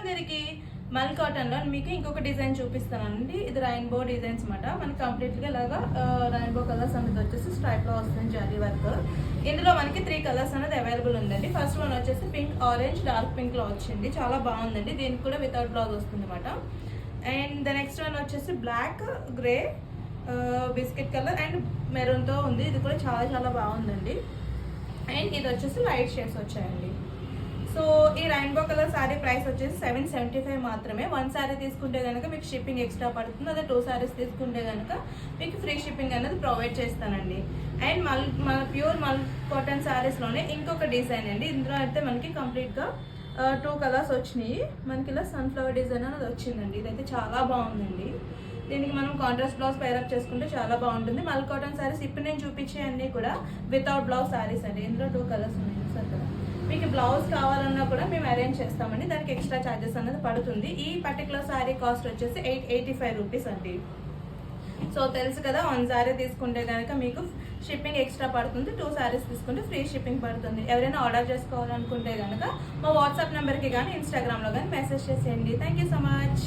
వచ్చేసరికి మల్ కాటన్లో మీకు ఇంకొక డిజైన్ చూపిస్తానండి. ఇది రెయిన్బో డిజైన్స్ అనమాట. మనకి కంప్లీట్గా ఇలాగా రెయిన్బో కలర్స్ అనేది వచ్చేసి స్ట్రైప్లో వస్తుంది జరీ వర్క్. ఇందులో మనకి 3 కలర్స్ అనేది అవైలబుల్ ఉందండి. ఫస్ట్ వన్ వచ్చేసి పింక్, ఆరెంజ్, డార్క్ పింక్లో వచ్చింది. చాలా బాగుందండి. దీనికి కూడా వితౌట్ బ్లౌజ్ వస్తుంది అనమాట. అండ్ ద నెక్స్ట్ వన్ వచ్చేసి black, grey, biscuit colour and మెరూన్తో ఉంది. ఇది కూడా చాలా చాలా బాగుందండి. అండ్ ఇది వచ్చేసి లైట్ షేడ్స్ వచ్చాయండి. సో ఈ రెయిన్బో కలర్ శారీ ప్రైస్ వచ్చేసి 775 మాత్రమే. 1 శారీ తీసుకుంటే కనుక మీకు షిప్పింగ్ ఎక్స్ట్రా పడుతుంది. అదే 2 శారీస్ తీసుకుంటే కనుక మీకు ఫ్రీ షిప్పింగ్ అనేది ప్రొవైడ్ చేస్తానండి. అండ్ మన ప్యూర్ మల్ కాటన్ శారీస్లోనే ఇంకొక డిజైన్ అండి. ఇందులో అయితే మనకి కంప్లీట్గా 2 కలర్స్ వచ్చినాయి. మనకి ఇలా సన్ఫ్లవర్ డిజైన్ అనేది వచ్చిందండి. ఇదైతే చాలా బాగుందండి. దీనికి మనం కాంట్రాస్ట్ బ్లౌజ్ పేరప్ చేసుకుంటే చాలా బాగుంటుంది. మల్ కాటన్ శారీస్ ఇప్పుడు నేను చూపించే అన్నీ కూడా వితౌట్ బ్లౌజ్ శారీస్ అండి. ఇందులో 2 కలర్స్ ఉన్నాయి సార్ కదా. మీకు బ్లౌజ్ కావాలన్నా కూడా మేము అరేంజ్ చేస్తామండి. దానికి ఎక్స్ట్రా ఛార్జెస్ అనేది పడుతుంది. ఈ పర్టికులర్ శారీ కాస్ట్ వచ్చేసి 885 రూపీస్ అండి. సో తెలుసు కదా, 1 శారీ తీసుకుంటే కనుక మీకు షిప్పింగ్ ఎక్స్ట్రా పడుతుంది. 2 శారీస్ తీసుకుంటే ఫ్రీ షిప్పింగ్ పడుతుంది. ఎవరైనా ఆర్డర్ చేసుకోవాలనుకుంటే కనుక మా వాట్సాప్ నెంబర్కి కానీ ఇన్స్టాగ్రామ్లో కానీ మెసేజ్ చేసేయండి. Thank you so much.